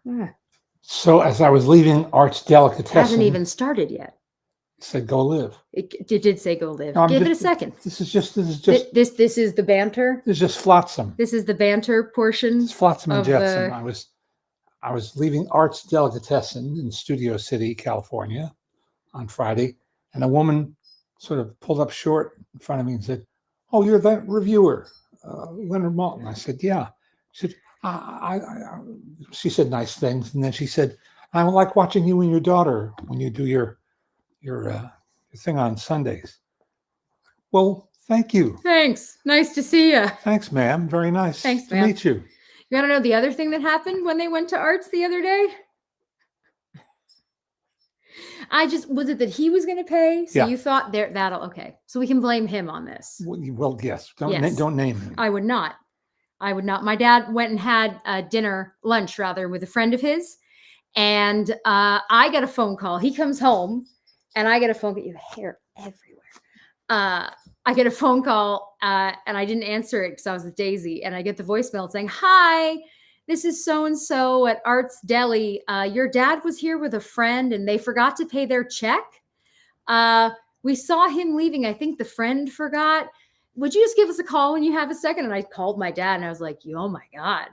Yeah. So as I was leaving Art's Delicatessen, Hasn't even started yet. he said, "Go live." It did say go live. No, Give it a second. This is just This is the banter. this is just flotsam. This is the banter portion It's flotsam and of jetsam. the. I was leaving Art's Delicatessen in Studio City, California, on Friday, and a woman sort of pulled up short in front of me and said, "Oh, you're that reviewer, Leonard Maltin." I said, "Yeah." She said, she said nice things, and then she said, "I like watching you and your daughter when you do your thing on Sundays." Well, thank you. Thanks. Nice to see you. Thanks, ma'am. Very nice Thanks, to ma'am. meet you. You want to know the other thing that happened when they went to Arts the other day? Was it that he was going to pay? So Yeah. you thought that'll okay. So we can blame him on this. Well, yes. Yes. Don't name him. I would not. My dad went and had lunch rather, with a friend of his. And I got a phone call. He comes home and I get a phone call. You have hair everywhere. I get a phone call and I didn't answer it because I was with Daisy. And I get the voicemail saying, "Hi, this is so-and-so at Arts Deli. Your dad was here with a friend and they forgot to pay their check. We saw him leaving. I think the friend forgot. Would you just give us a call when you have a second?" And I called my dad and I was like, "Oh my God.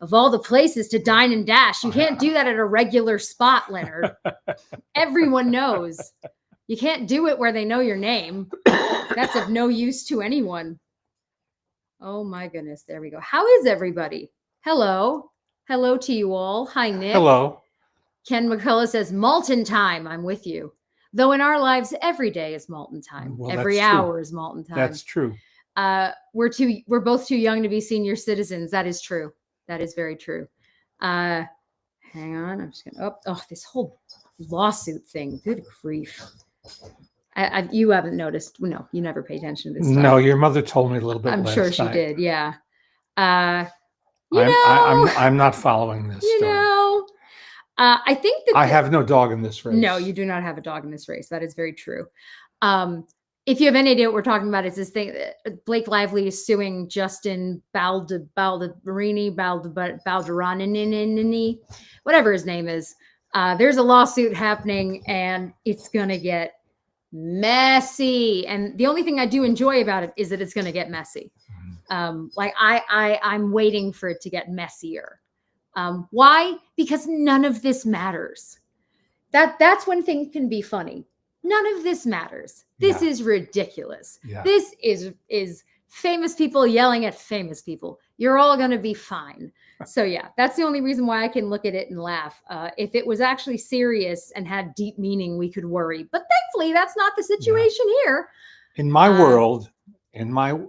Of all the places to dine and dash, you can't do that at a regular spot, Leonard. Everyone knows. You can't do it where they know your name. That's of no use to anyone." Oh my goodness. There we go. How is everybody? Hello. Hello to you all. Hi, Nick. Hello. Ken McCullough says, "Maltin time. I'm with you. Though in our lives, every day is Maltin time. Well, every that's true. hour is Maltin time." That's true. We're both too young to be senior citizens. That is true. That is very true. Hang on. I'm just going to, this whole lawsuit thing. Good grief. You haven't noticed. No, you never pay attention to this stuff. No, your mother told me a little bit. I'm sure she night. did. Yeah. I'm not following this story. I think that I have no dog in this race. No, you do not have a dog in this race. That is very true. If you have any idea what we're talking about, it's this thing. Blake Lively is suing Justin Balderini, whatever his name is. There's a lawsuit happening, and it's gonna get messy. And the only thing I do enjoy about it is that it's gonna get messy. I'm waiting for it to get messier. Why? Because none of this matters. That's when things can be funny. None of this matters. This is ridiculous. Yeah. This is famous people yelling at famous people. You're all going to be fine. So yeah, that's the only reason why I can look at it and laugh. If it was actually serious and had deep meaning, we could worry. But thankfully, that's not the situation here. In my world, I'm on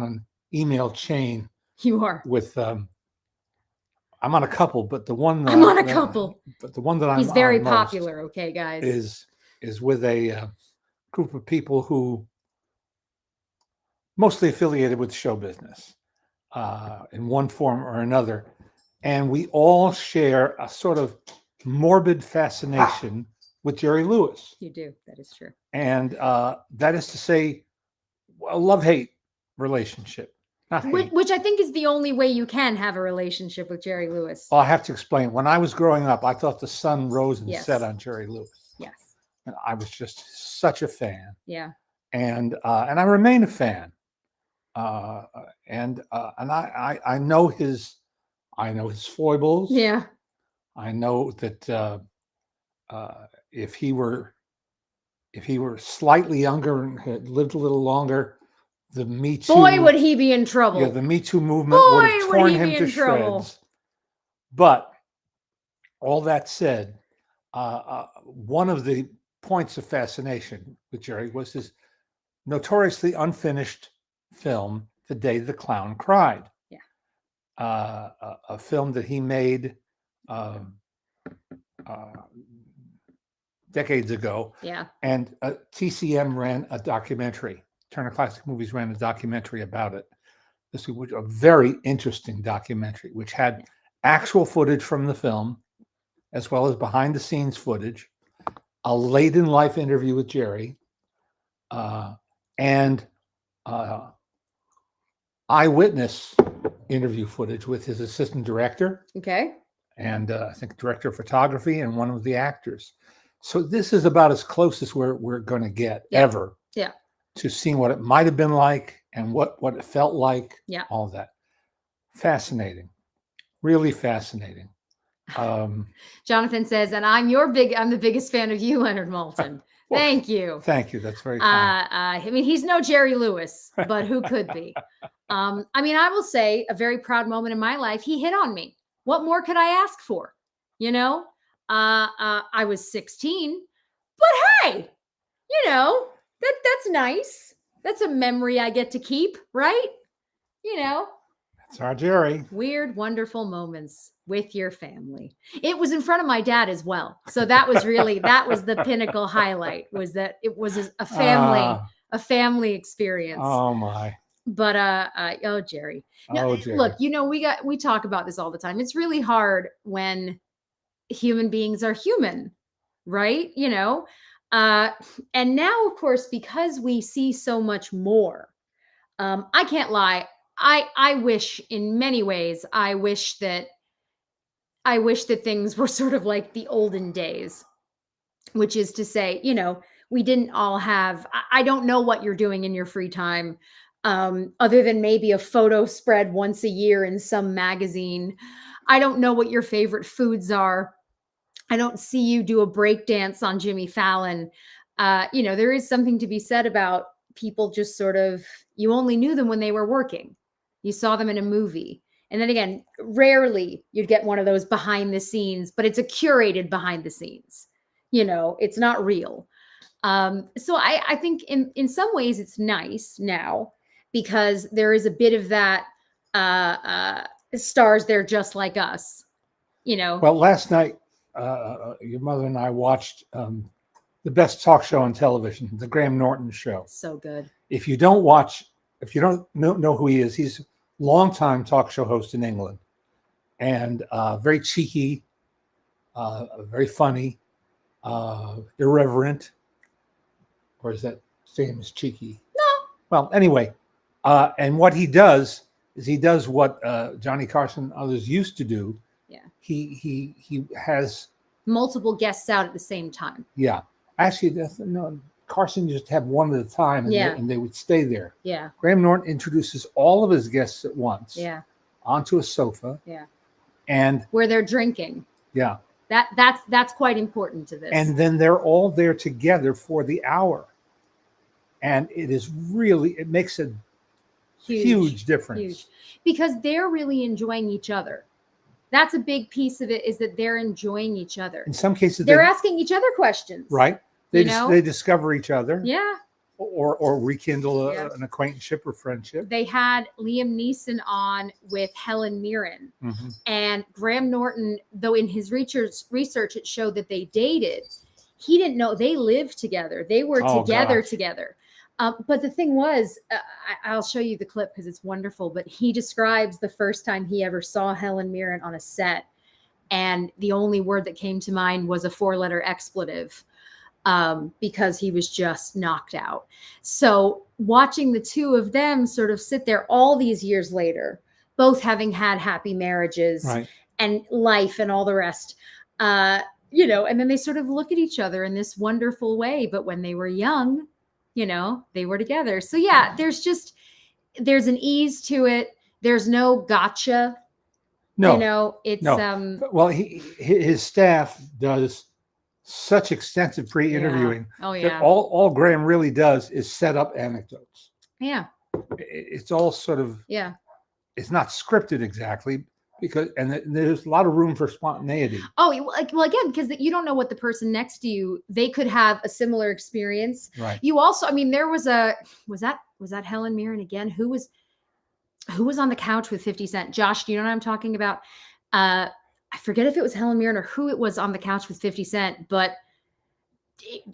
an email chain. You are. With I'm on a couple, but the one I'm on a couple. But the one that he's very popular. Okay, guys, is with a group of people who mostly affiliated with show business in one form or another, and we all share a sort of morbid fascination with Jerry Lewis. You do. That is true. And that is to say, a love-hate relationship. Which I think is the only way you can have a relationship with Jerry Lewis. Well, I have to explain. When I was growing up, I thought the sun rose and set on Jerry Lewis. Yes. And I was just such a fan. Yeah. And I remain a fan. And I know his foibles. Yeah. I know that if he were slightly younger and had lived a little longer, the Me Too. Boy, would he be in trouble. Yeah, the Me Too movement would have torn him to shreds. But all that said, one of the points of fascination with Jerry was his notoriously unfinished film, The Day the Clown Cried. Yeah. A film that he made decades ago. Yeah. And TCM ran a documentary. Turner Classic Movies ran a documentary about it. This was a very interesting documentary, which had actual footage from the film, as well as behind the scenes footage, a late in life interview with Jerry, and eyewitness interview footage with his assistant director Okay. and I think director of photography and one of the actors. So this is about as close as we're going to get Yeah. ever Yeah. to seeing what it might have been like and what it felt like. Yeah. All that. Fascinating. Really fascinating. Jonathan says, and I'm the biggest fan of you, Leonard Maltin. Well, Thank you. Thank you. That's very kind. I mean, he's no Jerry Lewis, but who could be? I mean, I will say a very proud moment in my life. He hit on me. What more could I ask for? You know, I was 16, but hey, you know, that's nice. That's a memory I get to keep, right? You know, That's our Jerry. weird, wonderful moments with your family. It was in front of my dad as well. So that was the pinnacle highlight, was that it was a family experience. Oh my. But oh Jerry. No, Oh Jerry. look, we talk about this all the time. It's really hard when human beings are human, right? And now of course, because we see so much more, I can't lie. I wish in many ways, I wish that things were sort of like the olden days, which is to say, we didn't all have, I don't know what you're doing in your free time, other than maybe a photo spread once a year in some magazine. I don't know what your favorite foods are. I don't see you do a break dance on Jimmy Fallon. There is something to be said about people just sort of, you only knew them when they were working. You saw them in a movie. And then again, rarely you'd get one of those behind the scenes, but it's a curated behind the scenes. It's not real. So I think in some ways it's nice now because there is a bit of that stars there just like us. Well, last night, your mother and I watched the best talk show on television, the Graham Norton Show. So good. If you don't know who he is, he's a longtime talk show host in England, and very cheeky, very funny, irreverent, or is that same as cheeky? No. Well, anyway, and what he does is he does what Johnny Carson and others used to do. Yeah. He has multiple guests out at the same time. Yeah. Actually, no, Carson used to have one at a time, and they would stay there. Yeah. Graham Norton introduces all of his guests at once. Yeah. Onto a sofa. Yeah. And where they're drinking. Yeah. That's quite important to this. And then they're all there together for the hour. And it makes a huge difference. Huge. Because they're really enjoying each other. That's a big piece of it, is that they're enjoying each other. In some cases, they're asking each other questions. Right. They discover each other. Yeah. Or rekindle an acquaintanceship or friendship. They had Liam Neeson on with Helen Mirren. Mm-hmm. And Graham Norton, though in his research it showed that they dated, he didn't know they lived together. They were together. But the thing was, I'll show you the clip because it's wonderful, but he describes the first time he ever saw Helen Mirren on a set. And the only word that came to mind was a 4-letter expletive. Because he was just knocked out. So watching the two of them sort of sit there all these years later, both having had happy marriages and life and all the rest, and then they sort of look at each other in this wonderful way. But when they were young, they were together. So yeah, there's an ease to it. There's no gotcha. No, it's well, his staff does such extensive pre-interviewing. Yeah. Oh yeah. That all Graham really does is set up anecdotes. Yeah. It's all sort of It's not scripted exactly and there's a lot of room for spontaneity. Oh, well, again, because you don't know what the person next to you, they could have a similar experience. Right. You also, I mean, there was was that Helen Mirren again? Who was on the couch with 50 Cent? Josh, do you know what I'm talking about? I forget if it was Helen Mirren or who it was on the couch with 50 Cent, but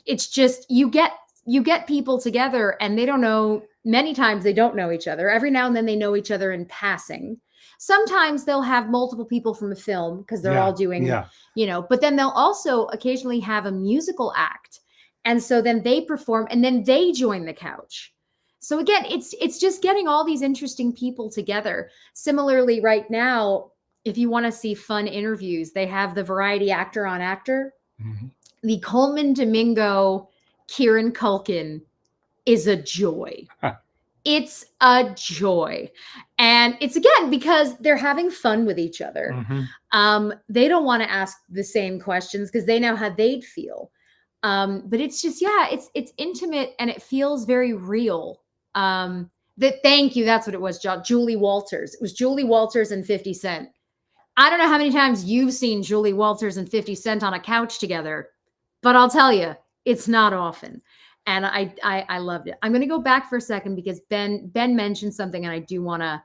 it's just, you get people together and they don't know, many times they don't know each other. Every now and then they know each other in passing. Sometimes they'll have multiple people from a film because they're all doing, but then they'll also occasionally have a musical act. And so then they perform and then they join the couch. So again, it's just getting all these interesting people together. Similarly, right now, if you want to see fun interviews, they have the variety actor on actor. Mhm. The Coleman Domingo, Kieran Culkin is a joy. It's a joy. And it's again because they're having fun with each other. They don't want to ask the same questions because they know how they'd feel. But it's just, yeah, it's intimate and it feels very real. Thank you. That's what it was, Julie Walters. It was Julie Walters and 50 Cent. I don't know how many times you've seen Julie Walters and 50 Cent on a couch together, but I'll tell you, it's not often. And I loved it. I'm going to go back for a second because Ben mentioned something and I do want to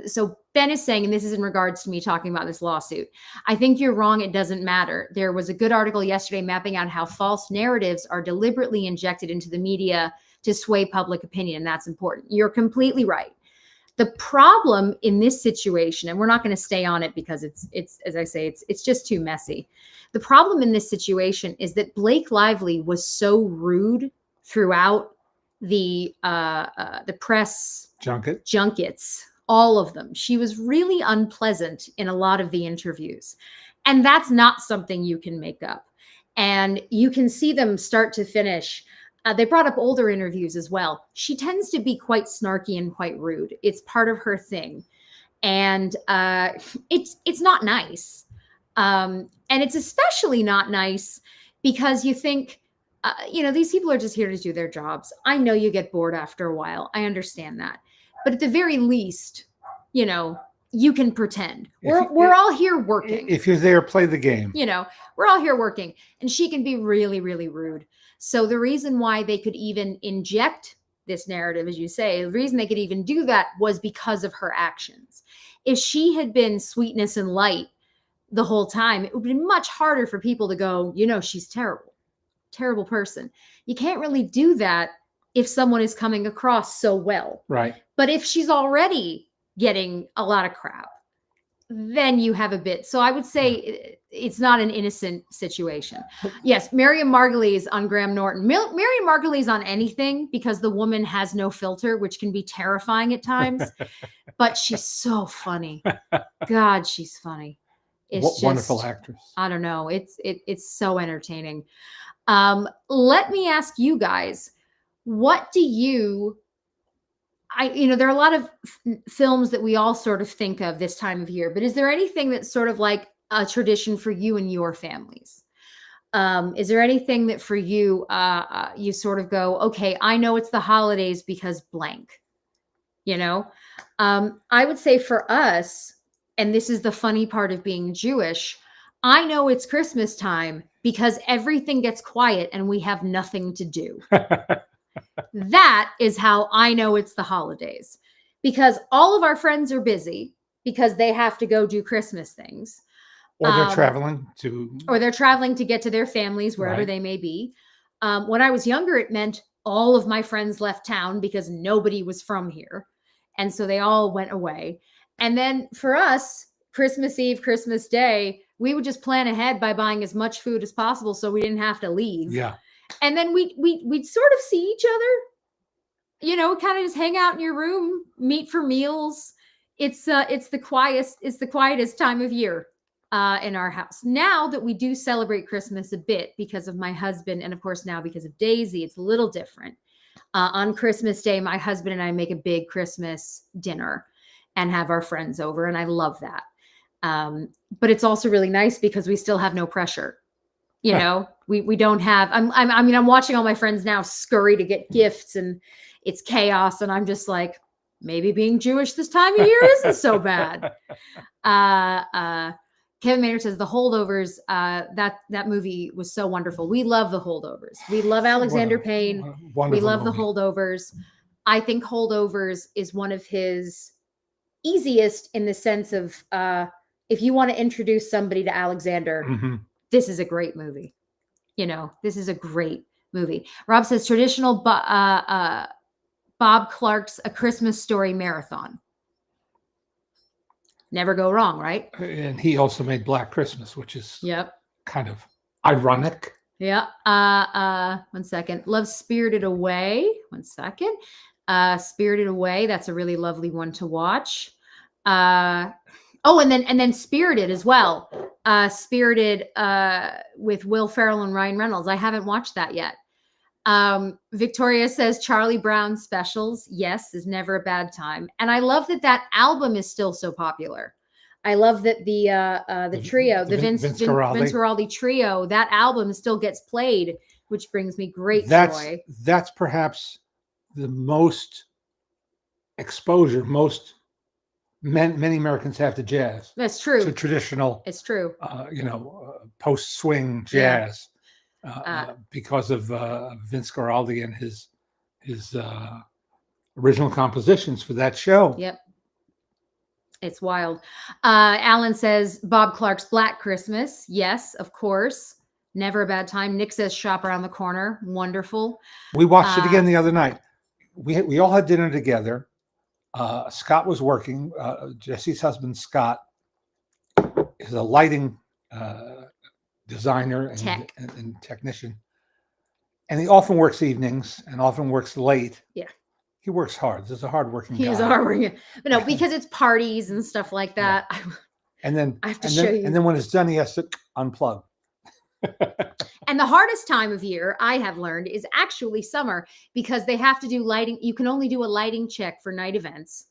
so Ben is saying, and this is in regards to me talking about this lawsuit. I think you're wrong. It doesn't matter. There was a good article yesterday mapping out how false narratives are deliberately injected into the media to sway public opinion. That's important. You're completely right. The problem in this situation, and we're not going to stay on it because it's as I say, it's just too messy. The problem in this situation is that Blake Lively was so rude throughout the press junkets, all of them. She was really unpleasant in a lot of the interviews, and that's not something you can make up. And you can see them start to finish. They brought up older interviews as well. She tends to be quite snarky and quite rude. It's part of her thing. And it's not nice. And it's especially not nice because you think, these people are just here to do their jobs. I know you get bored after a while. I understand that. But at the very least, you can pretend. We're all here working. If you're there, play the game. We're all here working. And she can be really, really rude. So the reason why they could even inject this narrative, as you say, the reason they could even do that was because of her actions. If she had been sweetness and light the whole time, it would be much harder for people to go, she's terrible, terrible person. You can't really do that if someone is coming across so well. Right. But if she's already getting a lot of crap, then you have a bit. So I would say it's not an innocent situation. Yes, Miriam Margolyes on Graham Norton. Miriam Margolyes on anything because the woman has no filter, which can be terrifying at times. But she's so funny. God, she's funny. It's just wonderful actress. I don't know. It's so entertaining. Let me ask you guys, what do you? There are a lot of films that we all sort of think of this time of year, but is there anything that's sort of like a tradition for you and your families? Is there anything that for you, you sort of go, okay, I know it's the holidays because blank, I would say for us, and this is the funny part of being Jewish, I know it's Christmas time because everything gets quiet and we have nothing to do. That is how I know it's the holidays, because all of our friends are busy because they have to go do Christmas things. Or they're traveling to get to their families, wherever they may be. When I was younger, it meant all of my friends left town because nobody was from here. And so they all went away. And then for us, Christmas Eve, Christmas Day, we would just plan ahead by buying as much food as possible so we didn't have to leave. Yeah. And then we'd sort of see each other, kind of just hang out in your room, meet for meals. It's the quietest time of year in our house. Now that we do celebrate Christmas a bit because of my husband, and of course now because of Daisy, it's a little different. On Christmas Day, my husband and I make a big Christmas dinner and have our friends over, and I love that. But it's also really nice because we still have no pressure. We don't have, I'm watching all my friends now scurry to get gifts and it's chaos. And I'm just like, maybe being Jewish this time of year isn't so bad. Kevin Maynard says The Holdovers, that movie was so wonderful. We love The Holdovers. We love Alexander Payne. We love movie. The Holdovers. I think Holdovers is one of his easiest in the sense of, if you want to introduce somebody to Alexander, this is a great movie. This is a great movie. Rob says traditional Bob Clark's A Christmas Story marathon. Never go wrong, right? And he also made Black Christmas, which is kind of ironic. Yeah. 1 second. Love Spirited Away. 1 second. Spirited Away. That's a really lovely one to watch. And then Spirited as well. Spirited with Will Ferrell and Ryan Reynolds. I haven't watched that yet. Victoria says Charlie Brown specials. Yes, is never a bad time. And I love that album is still so popular. I love that the trio, the Vince Guaraldi trio, that album still gets played, which brings me great joy. That's perhaps the most exposure many Americans have to jazz. That's true. To traditional. It's true. Post swing jazz, because of Vince Guaraldi and his original compositions for that show. Yep. It's wild. Alan says Bob Clark's Black Christmas. Yes, of course. Never a bad time. Nick says Shop Around the Corner. Wonderful. We watched it again the other night. We all had dinner together. Scott was working. Jesse's husband, Scott, is a lighting designer and technician. And he often works evenings and often works late. Yeah. He works hard. This is a hardworking guy. He is a hardworking, but no, because it's parties and stuff like that. Yeah. And then I have to show you. And then when it's done, he has to unplug. And the hardest time of year, I have learned, is actually summer, because they have to do lighting. You can only do a lighting check for night events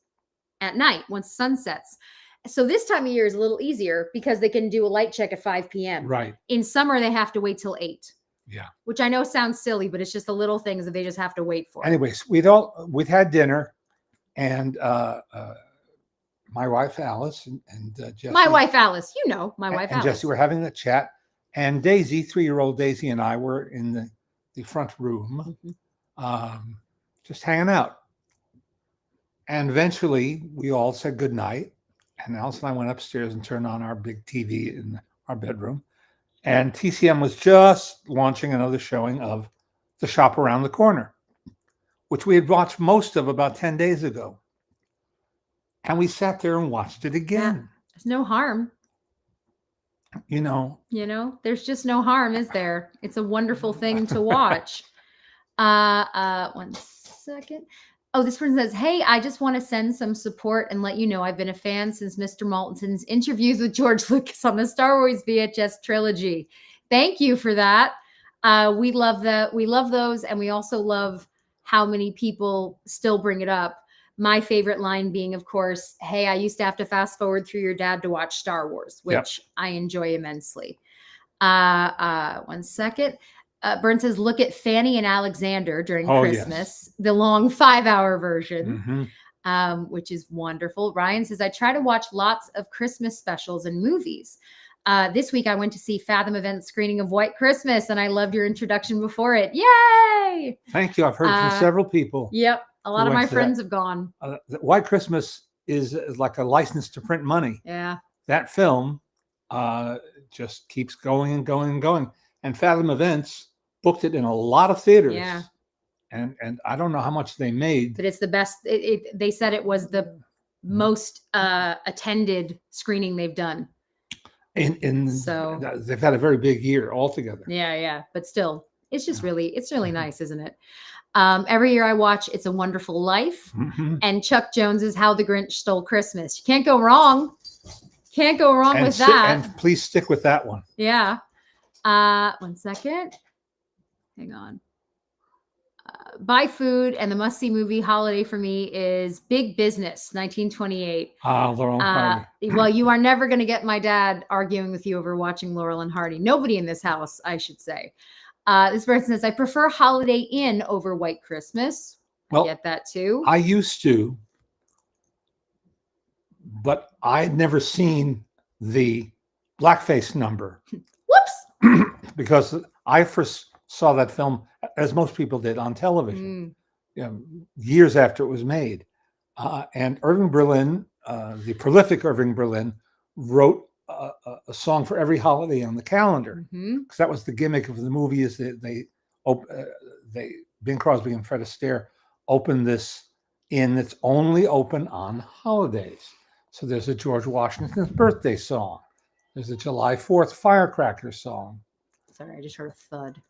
at night once the sun sets. So this time of year is a little easier because they can do a light check at 5 p.m. Right. In summer, they have to wait till 8. Yeah. Which I know sounds silly, but it's just the little things that they just have to wait for. Anyways, we'd had dinner, and my wife Alice and Jesse. My wife Alice, my wife and Alice. Jesse were having a chat, and Daisy, 3-year-old Daisy, and I were in the front room, just hanging out. And eventually, we all said goodnight, and Alice and I went upstairs and turned on our big TV in our bedroom. And TCM was just launching another showing of The Shop Around the Corner, which we had watched most of about 10 days ago. And we sat there and watched it again. Yeah, there's no harm. There's just no harm, is there? It's a wonderful thing to watch. 1 second. Oh, this person says, hey, I just want to send some support and let you know I've been a fan since Mr. Maltin's interviews with George Lucas on the Star Wars VHS trilogy. Thank you for that. We love that. We love those. And we also love how many people still bring it up. My favorite line being, of course, hey, I used to have to fast forward through your dad to watch Star Wars, which I enjoy immensely. 1 second. Bern says, look at Fanny and Alexander during Christmas, the long 5-hour version, which is wonderful. Ryan says, I try to watch lots of Christmas specials and movies. This week, I went to see Fathom Event screening of White Christmas, and I loved your introduction before it. Yay! Thank you. I've heard from several people. Yep. A lot of my friends have gone. White Christmas is like a license to print money. Yeah. That film just keeps going and going and going. And Fathom Events booked it in a lot of theaters. Yeah. And I don't know how much they made. But it's the best. They said it was the most attended screening they've done. So they've had a very big year altogether. Yeah. But still, it's just it's really nice, isn't it? Every year I watch It's a Wonderful Life and Chuck Jones's How the Grinch Stole Christmas. You can't go wrong. Can't go wrong with that. And please stick with that one. Yeah. 1 second. Hang on. Buy food, and the must-see movie holiday for me is Big Business, 1928. Laurel and Hardy. Well, you are never going to get my dad arguing with you over watching Laurel and Hardy. Nobody in this house, I should say. This person says, I prefer Holiday Inn over White Christmas. I get that too. I used to, but I'd never seen the blackface number. Whoops! Because I first saw that film, as most people did, on television, years after it was made. And Irving Berlin, the prolific Irving Berlin, wrote a song for every holiday on the calendar, because that was the gimmick of the movie. Is that they Bing Crosby and Fred Astaire opened this inn that's only open on holidays. So there's a George Washington's birthday song. There's a July 4th firecracker song. Sorry, I just heard a thud.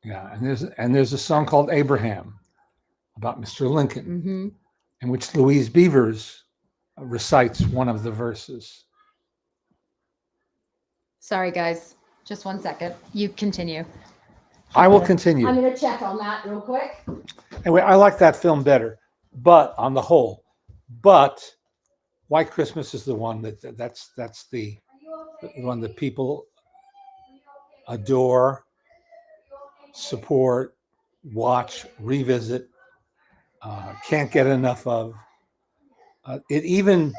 Yeah, and there's a song called Abraham. about Mr. Lincoln, Mm-hmm. in which Louise Beavers recites one of the verses. Sorry, guys. Just 1 second. You continue. I will continue. I'm going to check on that real quick. Anyway, I like that film better, but on the whole, but White Christmas is the one that's the one that people adore, support, watch, revisit, can't get enough of. It even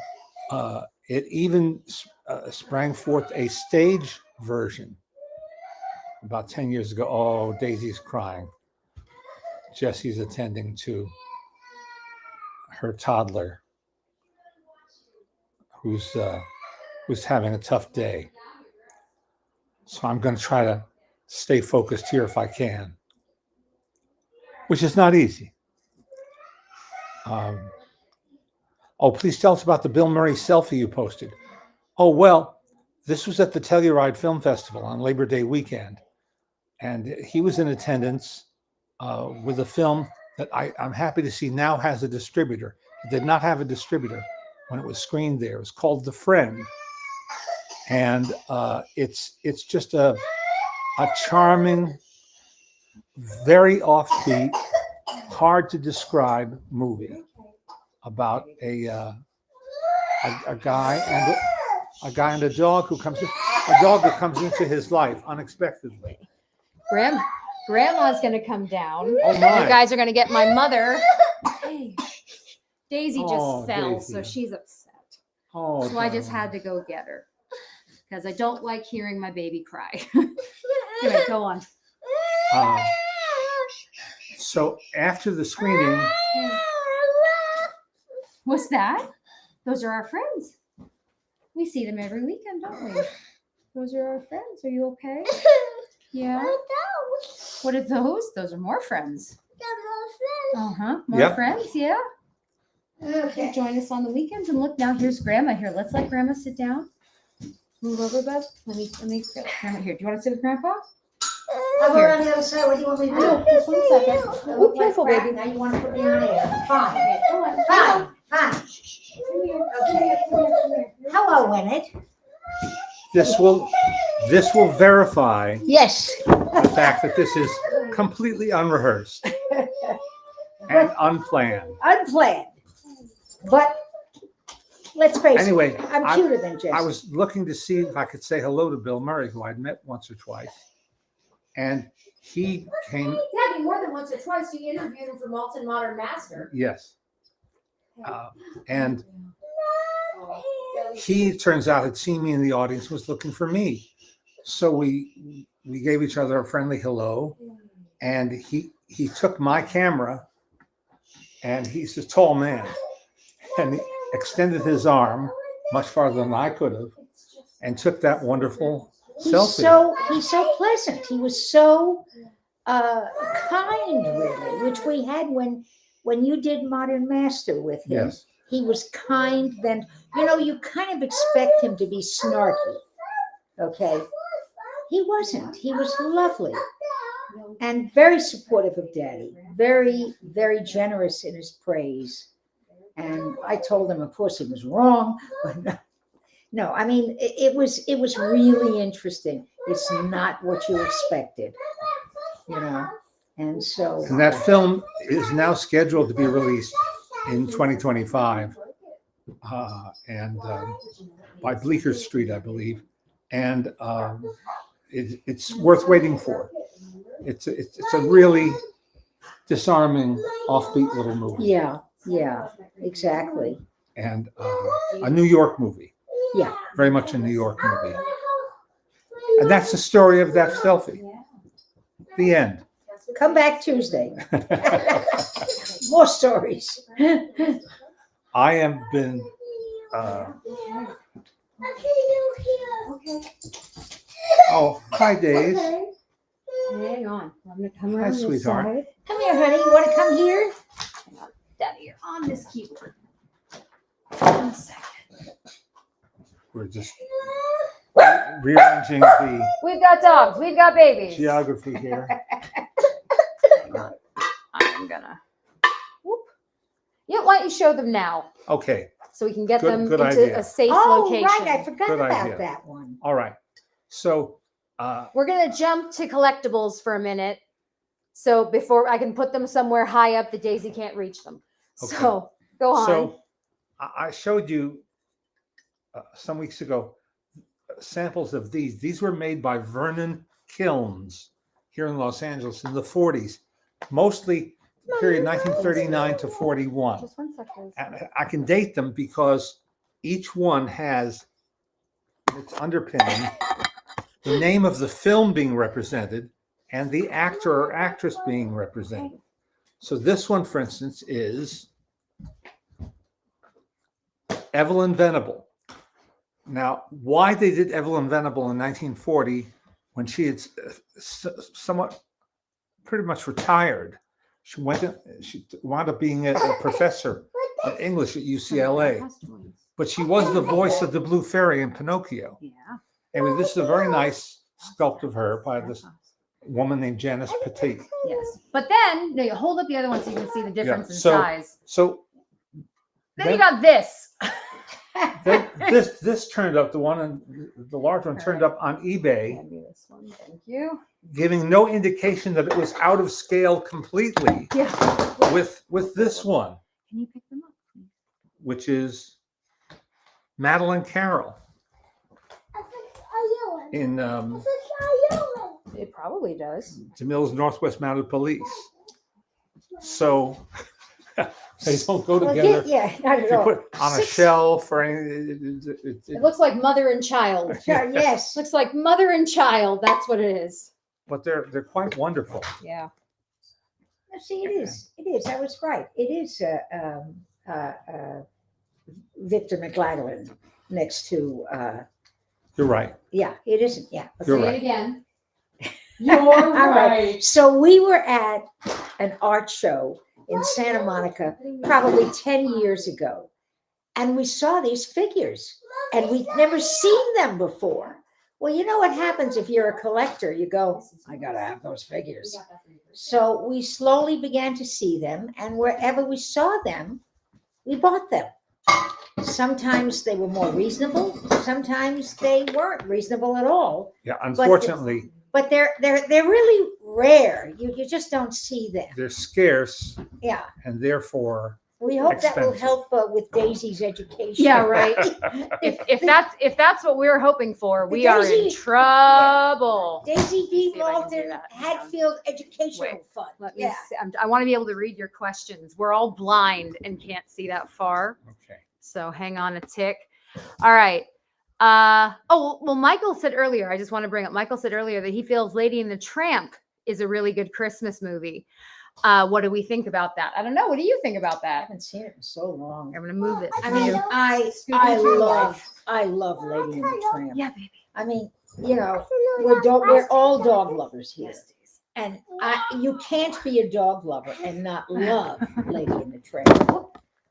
sprang forth a stage version about 10 years ago. Oh, Daisy's crying. Jesse's attending to her toddler, who's having a tough day. So I'm going to try to stay focused here if I can, which is not easy. Oh, please tell us about the Bill Murray selfie you posted. Oh, well, this was at the Telluride Film Festival on Labor Day weekend. And he was in attendance with a film that I'm happy to see now has a distributor. It did not have a distributor when it was screened there. It was called The Friend. And it's just a charming, very offbeat, hard to describe movie about a guy and a dog who comes into his life unexpectedly. Grandma's going to come down. Oh my. You guys are going to get my mother. Hey, Daisy just Oh, fell, Daisy. so she's upset. Oh, So I just had to go get her because I don't like hearing my baby cry. Anyway, go on. So after the screening, What's that? Those are our friends. We see them every weekend, don't we? Those are our friends. Are you okay? Yeah. What are those? Those are more friends. Uh-huh. More Yep. friends, yeah. Okay. Join us on the weekends and look now. Here's Grandma here. Let's let Grandma sit down. Move over, bud. Let me Grandma here. Do you want to sit with Grandpa? I'll go on the other side. What do you want me to do? No, just 1 second. Look like Careful, crap. baby. Now you want to put me on air. Fine. Okay, go on. Fine. Fine. Come here. Come here. Hello, Winnet. this will verify Yes. the fact that this is completely unrehearsed and unplanned. Unplanned. But let's face Anyway, it, I'm cuter than Jesse. I was looking to see if I could say hello to Bill Murray, who I'd met once or twice. And he came. Yeah, more than once or twice. You interviewed him for Maltin Modern Master. Yes. And he, turns out, had seen me in the audience and was looking for me. So we gave each other a friendly hello. And he took my camera, and he's a tall man. And he extended his arm much farther than I could have and took that wonderful selfie. He's so pleasant. He was so kind, really, which we had when you did Modern Master with him. Yes. He was kind. Then you kind of expect him to be snarky. Okay, he wasn't. He was lovely and very supportive of Daddy. Very, very generous in his praise. And I told him, of course, he was wrong, but no. I mean, it was really interesting. It's not what you expected, And so. And that film is now scheduled to be released in 2025, and by Bleecker Street, I believe. And it's worth waiting for. It's a really disarming, offbeat little movie. Yeah, exactly. And a New York movie. Yeah. Very much a New York movie. And that's the story of that selfie. The end. Come back Tuesday. More stories. I have been. Oh, hi, Days. Hang on. I'm going to come around this sweetheart. side. Come here, honey. You want to come here? Daddy, you're on this keyboard. 1 second. We're just rearranging the We've got dogs. We've got babies. geography here. I'm gonna. we show them now Okay. so we can get Good- them good into idea. a safe Oh, location. right. I forgot Good about idea. that one. All right. So, We're going to jump to collectibles for a minute. So before I can put them somewhere high up that Daisy can't reach them. Okay. So go on. so I showed you some weeks ago samples of these. These were made by Vernon Kilns here in Los Angeles in the 40s, mostly period 1939 to 41. Just one second. And I can date them because each one has its underpinning the name of the film being represented and the actor or actress being represented. So this one, for instance, is Evelyn Venable. Now, why they did Evelyn Venable in 1940 when she had somewhat pretty much retired? She wound up being a professor of English at UCLA, but she was the voice of the Blue Fairy in Pinocchio. Yeah. Anyway, this is a very nice sculpt of her by this woman named Janice Petit. Yes. But then, no, you hold up the other one so you can see the difference in so- size. So Then you got this. this turned up, the large one turned up on eBay, Hand me this one. Thank you. giving no indication that it was out of scale completely Yeah. with this one, Can you pick them up, please? which is Madeline Carroll in It probably does. DeMille's Northwest Mounted Police. So they don't go Well, together. yeah, not If at you all. put it on a 6 shelf or anything, It looks like mother and child. Sure, yes. Looks like mother and child. That's what it is. but they're quite wonderful. Yeah. No, see, it is. It is. I was right. It is Victor McLaglen next to. You're right. Yeah, it isn't. Yeah. You're Say right. it again. You're All right. So we were at an art show in Santa Monica probably 10 years ago, and we saw these figures, and we'd never seen them before. Well, you know what happens if you're a collector? You go, I gotta have those figures. So we slowly began to see them, and wherever we saw them, we bought them. Sometimes they were more reasonable. Sometimes they weren't reasonable at all. Yeah, unfortunately, But they're really rare. You just don't see them. they're scarce Yeah. and therefore We hope that will Expensive. help with Daisy's education. Yeah, right. If that's what we were hoping for, we are in Daisy- trouble. Daisy B. See if I can do Maltin that. Hatfield Educational Wait, Fund. Let me Yeah. see. I want to be able to read your questions. We're all blind and can't see that far. okay. So hang on a tick. All right. Well, Michael said earlier, I just want to bring up, Michael said earlier that he feels Lady and the Tramp is a really good Christmas movie. What do we think about that? I don't know. What do you think about I that? haven't seen it in so long. I'm going to move it. I mean, I love Lady and the Tramp. Yeah, baby. I mean, you know, we're all dog lovers here. And you can't be a dog lover and not love Lady and the Tramp.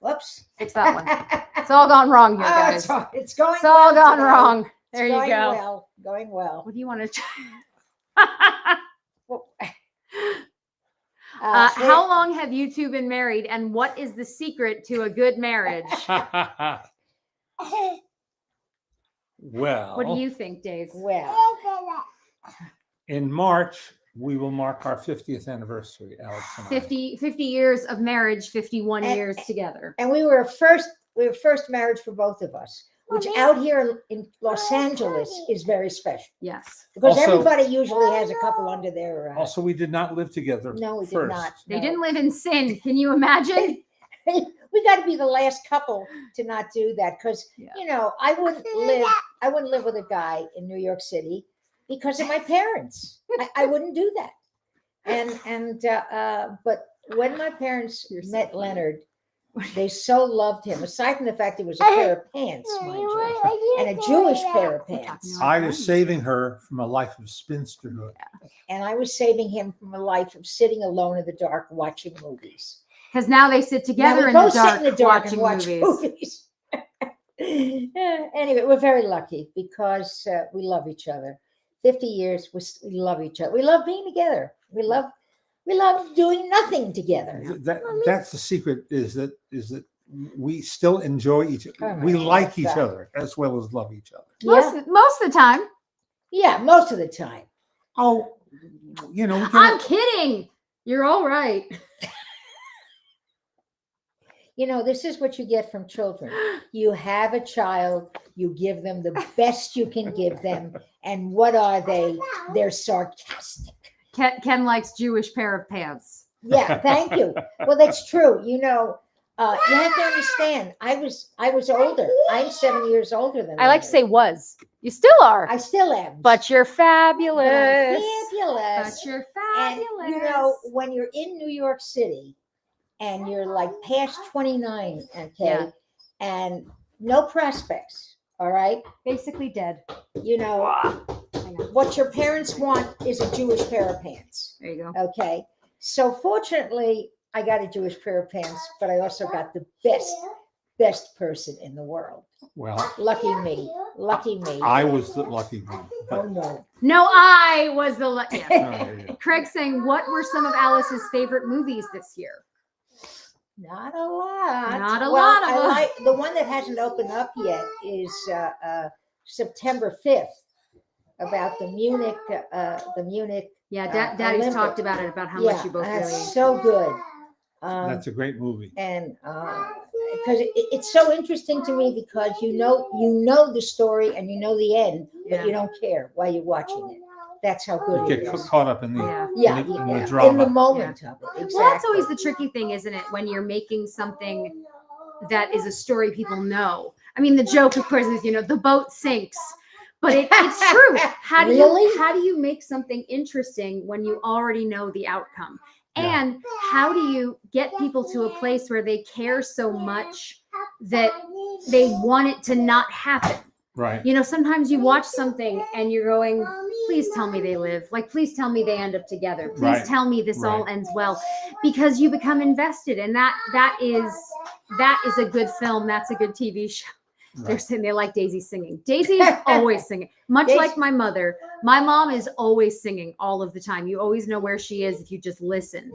Whoops. Fix that one. It's all gone wrong here, Oh, guys. it's going It's all well gone today. wrong. It's There you going go. Well, going well. What do you want to? Well, How long have you two been married, and what is the secret to a good marriage? Well, What do you think, Dave? well, in March, we will mark our 50th anniversary, Alex and I. 50 years of marriage, 51 And- years together. and we were first marriage for both of us, which out here in Los Angeles is very special Yes. because Also- everybody usually has a couple under their. Also, we did not live together. No, we did first. not. They No. didn't live in sin. Can you imagine? We got to be the last couple to not do that because Yeah. you know I wouldn't live with a guy in New York City because of my parents. I wouldn't do that. But when my parents You're so met funny. Leonard, they so loved him. Aside from the fact it was a pair of pants, mind you, and a Jewish pair of pants, I was saving her from a life of spinsterhood. and I was saving him from a life of sitting alone in the dark watching movies. Because now they sit Now together we in the both dark, sit in the dark watching and watch movies. Anyway, we're very lucky because we love each other. 50 years, we love each other. We love being together. We love doing nothing together. That's the secret. Is that we still enjoy each Oh other. my We like God. each other as well as love each other. Yeah, Most of the time. yeah, most of the time. Oh, we I'm can. kidding. You're all right. This is what you get from children. You have a child, you give them the best you can give them. And what are they? They're sarcastic. Ken likes Jewish pair of pants. Yeah, thank you. Well, that's true. You have to understand. I was older. I'm 7 years older than I like to they say was. You still are. I still am. But you're fabulous. But I'm fabulous. But you're And fabulous. when you're in New York City and you're like past 29, okay, Yeah. and no prospects, all right, Basically dead. Hang on. What your parents want is a Jewish pair of pants. There you go. Okay. So fortunately, I got a Jewish pair of pants, but I also got the best person in the world. Well, Lucky me. Lucky me. I was the lucky one. Oh no. No, I was the lucky. Yeah. Craig's saying, what were some of Alice's favorite movies this year? Not a lot. Not a lot of I them. like the one that hasn't opened up yet is September 5th about the Munich. Yeah, Daddy's Olympic. talked about it, about how Yeah, much you both that's really. so good. That's a great movie. And because it's so interesting to me because you know the story and you know the end, but Yeah. you don't care while you're watching it. That's how good You it get is. caught up in the, Yeah. in the In the drama. moment of it. Exactly. Well, that's always the tricky thing, isn't it? When you're making something that is a story people know. I mean, the joke, of course, is the boat sinks, but it's true. How do you make something interesting when you already know the outcome? Yeah. And how do you get people to a place where they care so much that they want it to not happen? Right. Sometimes you watch something and you're going, please tell me they live. Like, please tell me they end up together. Please Right. tell me this all Right. ends well, because you become invested. And that is a good film. That's a good TV show. They're Right. saying they like Daisy singing. Daisy is always singing, much Daisy- like my mother. My mom is always singing all of the time. You always know where she is if you just listen.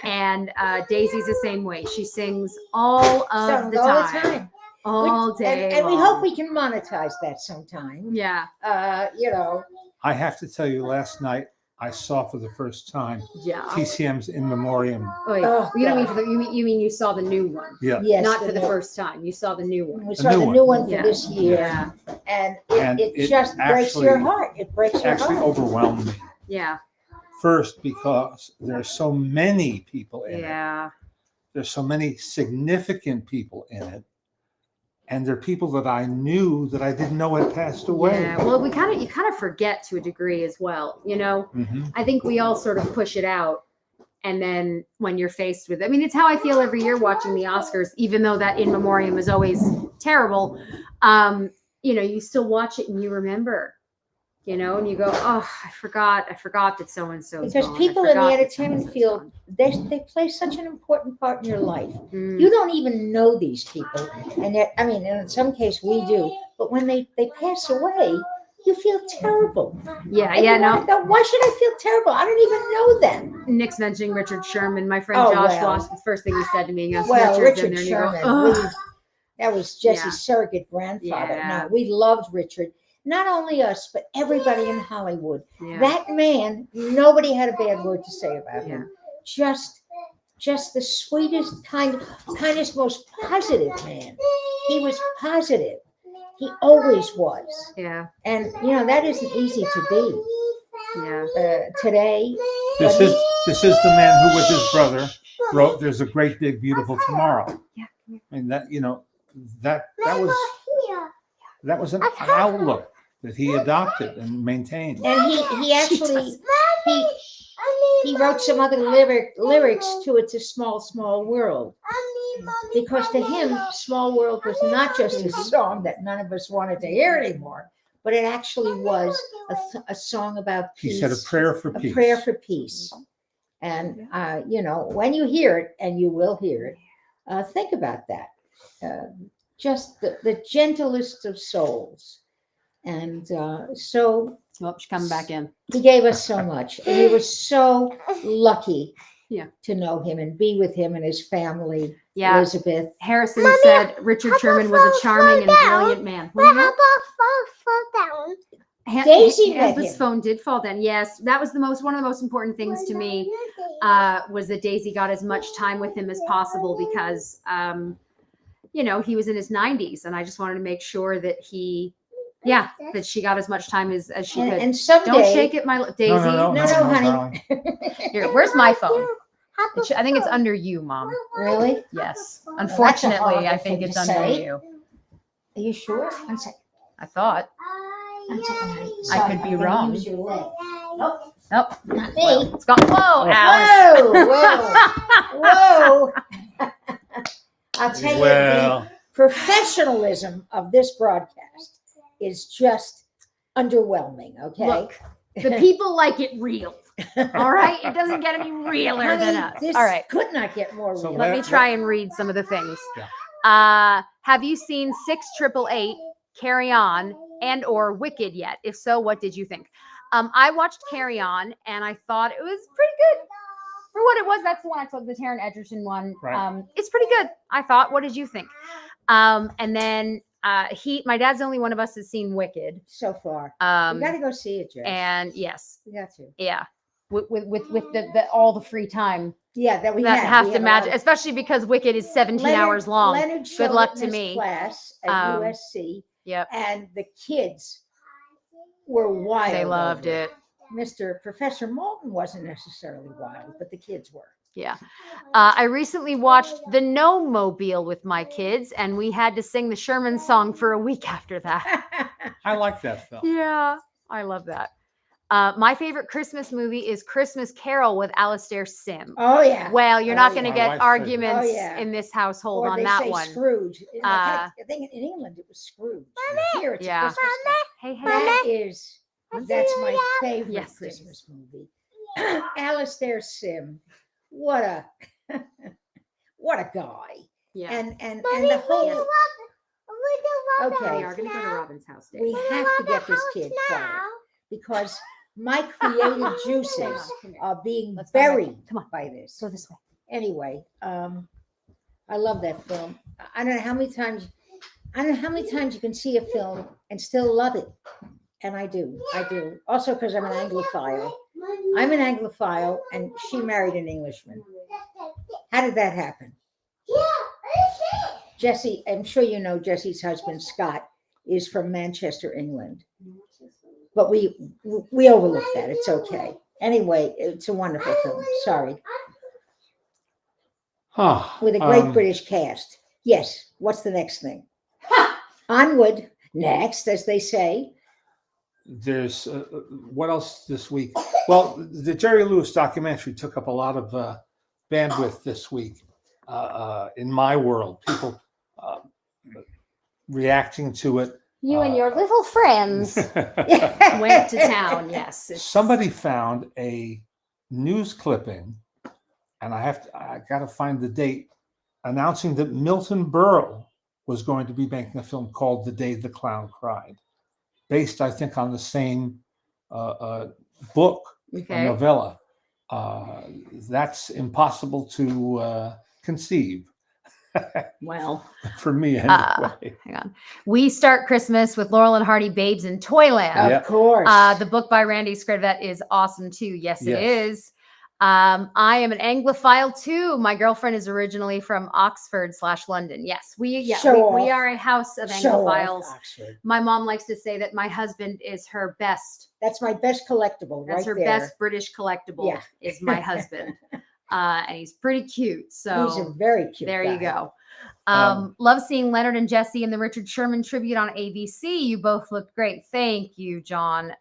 And Daisy's the same way. She sings all of the time. All day And we long. hope we can monetize that sometime. Yeah. I have to tell you, last night I saw for the first time Yeah. TCM's In Memoriam. Oh, yeah. Oh, you don't mean God. you mean you saw the new one, Yeah. Yes. not for the first time. You saw the new one. We The saw new the one. new one for Yeah. this year. Yeah. And And it it just breaks your actually- heart. It breaks your Actually heart. overwhelmed me. Yeah. First, because there's so many people in it. Yeah. There's so many significant people in it. And they're people that I knew that I didn't know had passed away. Yeah. Well, you kind of forget to a degree as well. Mhm. I think we all sort of push it out. And then when you're faced with, it's how I feel every year watching the Oscars, even though that In Memoriam is always terrible. You still watch it and you remember, and you go, oh, I forgot that so-and-so. Because people in the entertainment field, they play such an important part in your life. You don't even know these people. And yet, and in some case we do. But when they pass away, you feel terrible. Yeah. And Yeah. you wanna No. go, why should I feel terrible? I don't even know them. Nick's mentioning Richard Sherman. My friend Oh, Josh well. Ross, the first thing he said to me, he goes, Well, Richard's in Richard there, and you go, Sherman, "Ugh." that was Jesse's Yeah. surrogate grandfather. Yeah. No, we loved Richard. Not only us, but everybody in Hollywood. Yeah. That man, nobody had a bad word to say about him. Just the sweetest, kindest, most positive man. He was positive. He always was. Yeah. And that isn't easy to be Yeah. today. This But is the man who, with his brother, wrote "There's a Great Big Beautiful Tomorrow." Yeah. And that was an outlook that he adopted and maintained. And he actually he wrote some other lyrics to "It's a Small, Small World," because to him, "Small World" was not just a song that none of us wanted to hear anymore, but it actually was a song about peace. He said a prayer for A peace. prayer for peace. And when you hear it, and you will hear it, think about that. Just the gentlest of souls. And so Oh, she's coming back in. he gave us so much. And we were so lucky Yeah. to know him and be with him and his family. Yeah. Elizabeth. Harrison Mommy, said Richard how Sherman about was a charming and fall down? brilliant man. But how about fall down? Daisy met His him. phone did fall down. Yes, that was one of the most important things to me. Was that Daisy got as much time with him as possible because, he was in his 90s, and I just wanted to make sure that that she got as much time as she could. And someday, Don't shake it, Daisy. No, honey. darling. Here, where's my phone? How about I think it's fall? under you, Mom. Really? Yes. that's a Unfortunately, horrible I think thing it's to under say. you. Are you sure? One second. I thought. One second, honey. I Sorry, could be I'm gonna wrong. use your leg. Nope, Nope. not me. Well, it's gone. Whoa, Alice. Whoa. I'll tell you, the Well, professionalism of this broadcast is just underwhelming, okay? Look, the people like it real. All right? It doesn't get any realer than Honey, us. this All right. could not get more So real. Let me try and read some of the things. Yeah. Have you seen 6888, Carry On, and or Wicked yet? If so, what did you think? I watched Carry On, and I thought it was pretty good. For what it was, that's the one I took, the Taron Egerton one. Right. It's pretty good, I thought. What did you think? And then my dad's the only one of us that's seen Wicked. So far. Um, We got to go see it, Jess. and yes, We got to. yeah, with the all the free time Yeah, that we that have We to a match, lot of- especially because Wicked is 17 Leonard- hours long. Leonard showed luck it to in his me. class at Um, USC, Yep, and the kids were wild. they loved over it. Mr. Professor Maltin wasn't necessarily wild, but the kids were. Yeah. I recently watched The Gnome Mobile with my kids, and we had to sing the Sherman song for a week after that. I like that film. Yeah, I love that. My favorite Christmas movie is Christmas Carol with Alastair Sim. Oh yeah. Well, you're Oh, not yeah. going to My get wife's favorite. arguments Oh, yeah. in this household Or on they that say one. Scrooge. I Uh, think in England it was Scrooge. Here it's Yeah. a Christmas Carol. Hey, hey. That is, that's my favorite Yes, Christmas movie. Alastair Sim, what a what a guy. Yeah. And Mommy, the whole Yes. Okay. We are going to go to Robin's house, Dave. we have to get this kid quiet because my creative juices Come here. are being Let's find out. buried Come on. by this. Go this way. Anyway, I love that film. I don't know how many times you can see a film and still love it. And I do. Also because I'm an Anglophile. I'm an Anglophile and she married an Englishman. How did that happen? Jesse, I'm sure you know Jesse's husband, Scott, is from Manchester, England. But we overlook that. It's okay. Anyway, it's a wonderful film. Sorry. With a great British cast. Yes. What's the next thing? Onward. Next, as they say. There's what else this week? Well, the Jerry Lewis documentary took up a lot of bandwidth this week in my world. People reacting to it. You and your little friends went to town. Yes. Somebody found a news clipping, and I got to find the date, announcing that Milton Berle was going to be making a film called The Day the Clown Cried, based, I think, on the same book, Okay. novella. That's impossible to conceive. Well, For me, anyway. hang on. We start Christmas with Laurel and Hardy, Babes in Toyland. Yeah. Of course. The book by Randy Scrivet is awesome too. Yes, it Yes. is. I am an Anglophile too. My girlfriend is originally from Oxford/London. Yes, we Show we off. are a house of Show off, Anglophiles. Oxford. My mom likes to say that my husband is her best. That's my best collectible That's right her there. best British collectible. Yeah. Is my husband, and he's pretty cute. So He's a very cute there you guy. go. Um, Love seeing Leonard and Jesse in the Richard Sherman tribute on ABC. You both looked great. Thank you, John.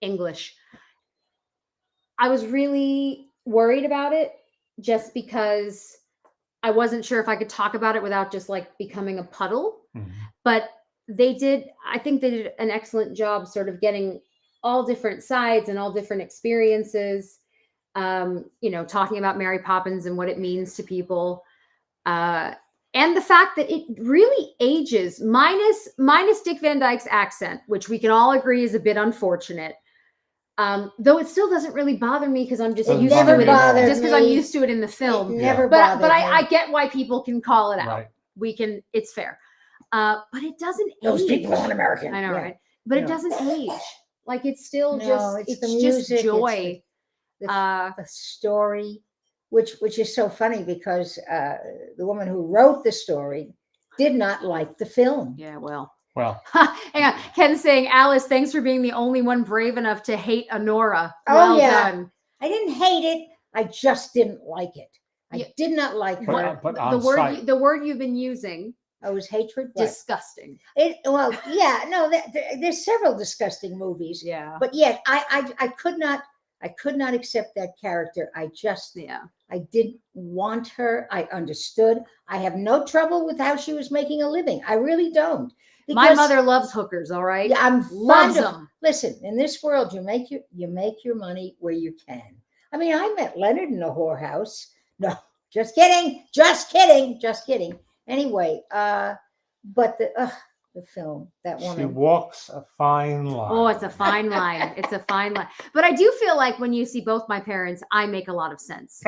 English. I was really worried about it just because I wasn't sure if I could talk about it without just like becoming a puddle. Mhm. But I think they did an excellent job sort of getting all different sides and all different experiences. Talking about Mary Poppins and what it means to people. And the fact that it really ages, minus Dick Van Dyke's accent, which we can all agree is a bit unfortunate. Though it still doesn't really bother me because I'm just Doesn't used bother to it. me at all. Just because I'm me. used to it in the It film. never But bothered I me. get why people can call it out. Right. We can. It's fair. But it doesn't Those age. people aren't American. I know, Yeah. right? But No. it doesn't age. Like it's still No, just it's it's the just music, it's joy. the story, which is so funny because the woman who wrote the story did not like the film. Yeah, well. Well, Hang on. Ken's saying, Alice, thanks for being the only one brave enough to hate Honora. Oh, Well yeah. done. I didn't hate it. I just didn't like it. I Yeah. did not like her. but The on word site, the word you've been using, I was hatred. What? disgusting. Well, yeah, no, there's several disgusting movies, Yeah. but yet I could not accept that character. I didn't want her. I understood. I have no trouble with how she was making a living. I really don't. My Because- mother loves hookers, all right? Yeah, I'm Loves fond of. them. Listen, in this world, you make your money where you can. I mean, I met Leonard in a whorehouse. No, just kidding, just kidding, just kidding. Anyway, but the film, that she woman. walks a fine line. Oh, it's a fine line. It's a fine line. But I do feel like when you see both my parents, I make a lot of sense.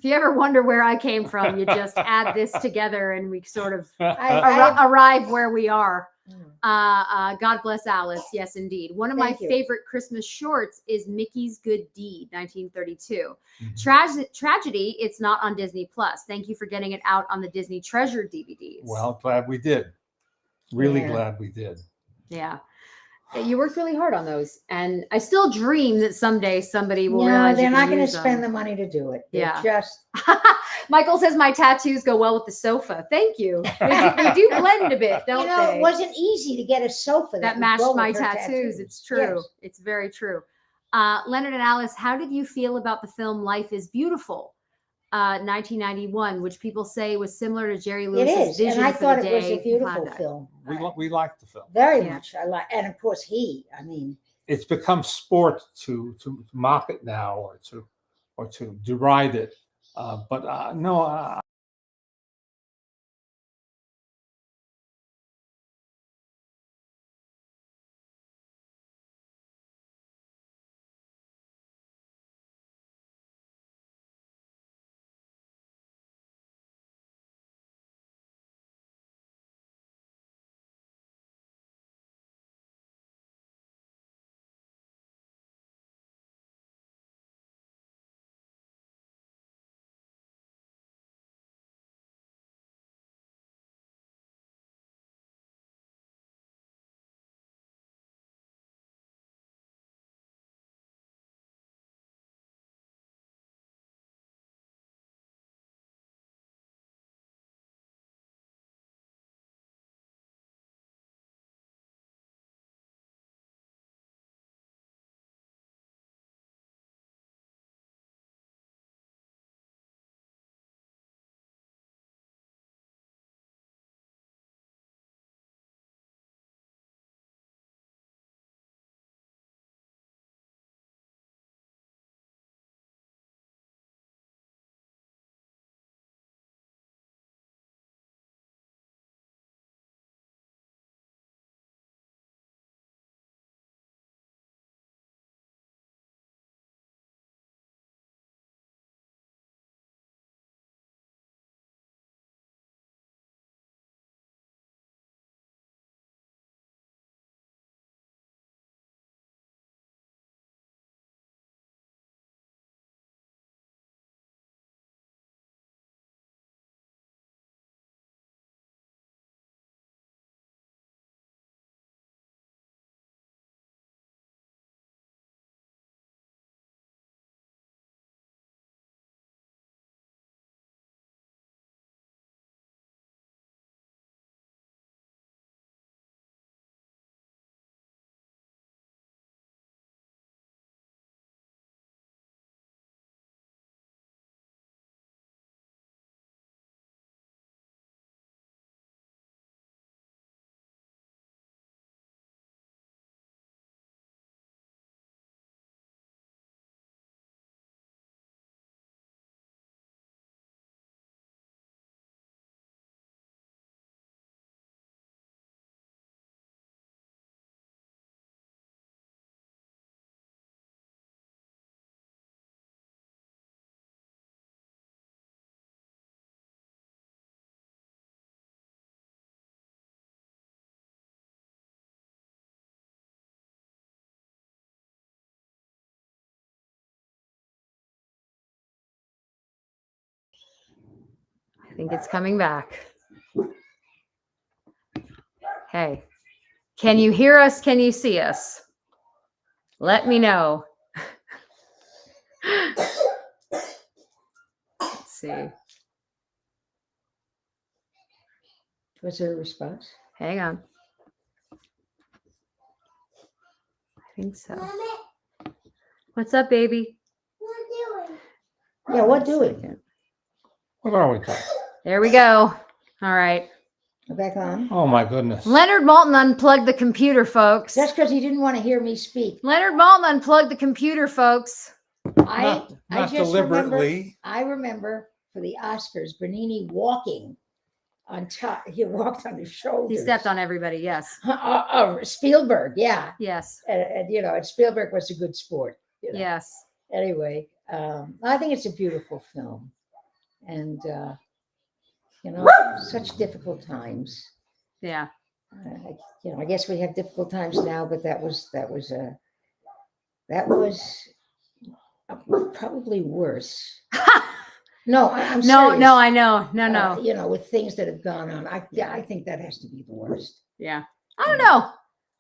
If you ever wonder where I came from, you just add this together and we sort of arrive where we are. God bless Alice. Yes, indeed. One of Thank my you. favorite Christmas shorts is Mickey's Good Deed, 1932. Mhm. Tragedy, it's not on Disney Plus. Thank you for getting it out on the Disney Treasure DVDs. Well, glad we did. Really Yeah. glad we did. Yeah. You worked really hard on those. And I still dream that someday somebody will No, realize they're you not can going to use spend them. the money to do it. They're Yeah. just Michael says my tattoos go well with the sofa. Thank you. They do blend a bit, don't they? it wasn't easy to get a sofa That would matched go my with her tattoos. It's true. Yes. It's very true. Leonard and Alice, how did you feel about the film Life is Beautiful, 1991, which people say was similar to Jerry It Lewis's is, vision and I for thought the it was day a beautiful Honda. film. We liked the film. Very Yeah. much. I like, and of course I mean, It's become sport to mock it now or to deride it. But no, think it's coming back. Hey, can you hear us? Can you see us? Let me know. Let's see. Was there a response? Hang on. I think so. What's up, baby? Yeah, what One doing? second. What are we talking? There we go. All right. Go back on. Oh my goodness. Leonard Maltin unplugged the computer, folks. Just because he didn't want to hear me speak. Leonard Maltin unplugged the computer, folks. I Not just deliberately. I remember for the Oscars, Benini walking on top. He walked on his He shoulders. stepped on everybody. Yes. Spielberg, yeah. Yes. And you know, and Spielberg was a good sport. You know. Yes. Anyway, I think it's a beautiful film, and you know, such difficult times. Yeah. You know, I guess we have difficult times now, but that was probably worse. No, I'm No, serious. no, I know. No. You know, with things that have gone on, I think that has to be the worst. Yeah. I don't know.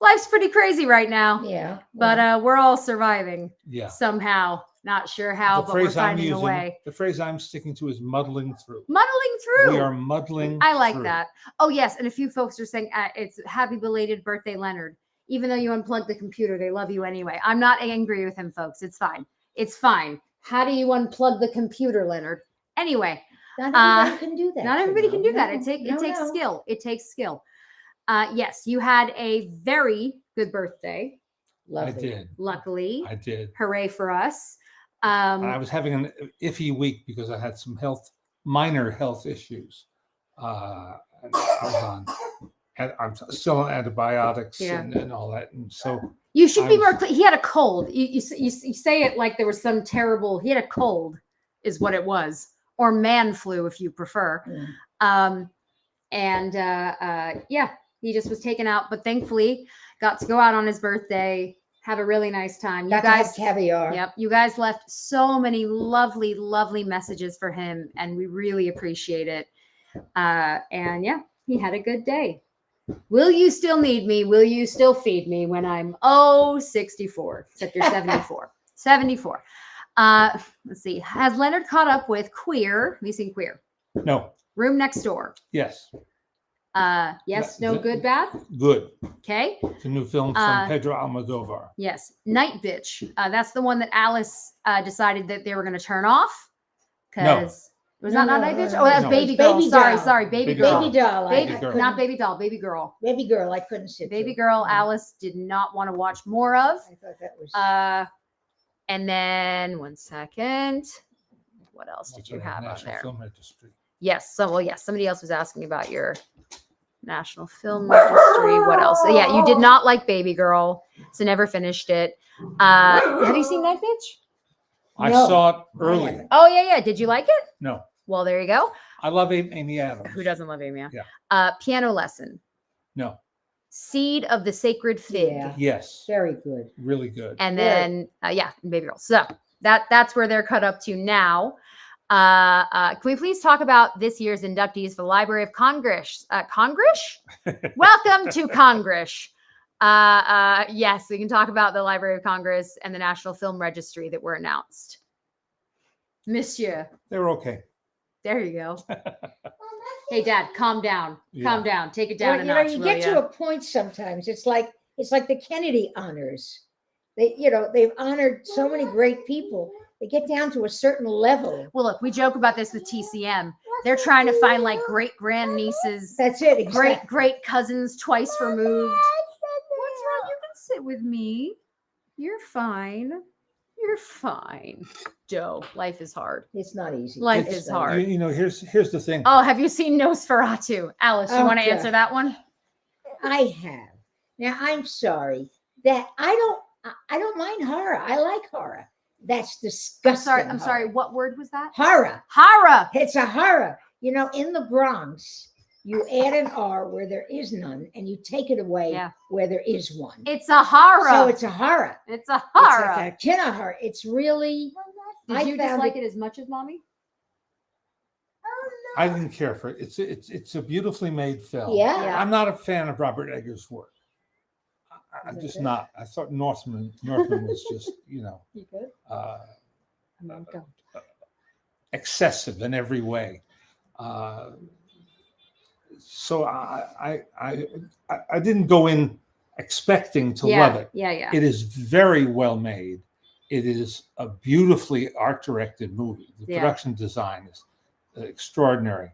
Life's pretty crazy right now, Yeah, but we're all surviving Yeah. somehow. Not sure how, The but we're phrase I'm finding a using, way. the phrase I'm sticking to is muddling through. Muddling through. We are muddling I like through. that. Oh, yes. And a few folks are saying it's happy belated birthday, Leonard. Even though you unplugged the computer, they love you anyway. I'm not angry with him, folks. It's fine. It's fine. How do you unplug the computer, Leonard? Anyway, not everybody can do that. not you everybody know. can do that. No, It takes no. skill. It takes skill. Yes, you had a very good birthday. Lovely. I did. Luckily, I did. hooray for us. I was having an iffy week because I had some minor health issues. I was I'm still on antibiotics Yeah. and all that, and so You should be I more was- clear. He had a cold. You say it like there was some terrible. He had a cold, is what it was, or man flu, if you prefer. Mm. Yeah, he just was taken out, but thankfully got to go out on his birthday, have a really nice time. You Got to have guys, caviar. yep, you guys left so many lovely, lovely messages for him, and we really appreciate it. And yeah, he had a good day. Will you still need me? Will you still feed me when I'm 64? Except you're 74. 74. Let's see. Has Leonard caught up with Queer? Have you seen Queer? no, Room Next Door. yes, Yes, Yeah, no, good, bad. good. Okay. It's a new film from Pedro Almodovar. Yes. Night Bitch. That's the one that Alice decided that they were going to turn off. Because was No, that not no, Night no, Bitch? no, Oh, that was no. Baby It's Girl. Baby sorry, Doll. sorry. Baby Baby Girl. Baby doll. Baby, Baby Girl. not Baby Doll. Baby Girl. Baby girl. I couldn't sit. Baby through. Girl. Yeah. Alice did not want to watch more of. I thought that was. And then 1 second. What else did That's you right, have on National there? Film Registry. Yes. So, well, yes. Somebody else was asking about your National Film Registry. What else? Yeah, you did not like Baby Girl, so never finished it. Have you seen Night Bitch? I No, saw it I early. haven't. Oh yeah. Did you like it? No, Well, there you go. I love Amy Adams. Who doesn't love Amy? Yeah. Piano Lesson. No. Seed of the Sacred Fig. Yeah. Yes, Very good. really good. And Very. then and Baby Girl. So that's where they're cut up to now. Can we please talk about this year's inductees for the Library of Congress? Congress? Welcome to Congress. Yes, we can talk about the Library of Congress and the National Film Registry that were announced. Monsieur, They're okay. there you go. Hey, Dad, calm down. Calm down. Take it down Well, a you know, notch. you will get ya? to a point sometimes. It's like the Kennedy honors. They've honored so many great people. They get down to a certain level. Well, look, we joke about this with TCM. They're trying to find like great grandnieces, That's it. Exactly. great cousins twice removed. What's wrong? You can sit with me. You're fine. You're fine. Joe, life is hard. It's not easy. Life It's is not hard. You know, here's the thing. Oh, have you seen Nosferatu? Alice, you Oh, want to God. answer that one? I have. Now I'm sorry that I don't mind horror. I like horror. That's disgusting. I'm sorry. What word was that? Horror. Horror. It's a horror. You know, in the Bronx, you add an R where there is none, and you take it away Yeah. where there is one. It's a horror. So it's a horror. It's a It's horror. like a kin of horror. It's really. Did I you found dislike it as much as mommy? I didn't care for it. It's a beautifully made film. Yeah. I'm not a fan of Robert Eggers' work. I'm Is it just good? not. I thought Northman was just, You good? uh, Go. excessive in every way. So I didn't go in expecting to love it. Yeah. It is very well made. It is a beautifully art directed movie. The Yeah. production design is extraordinary,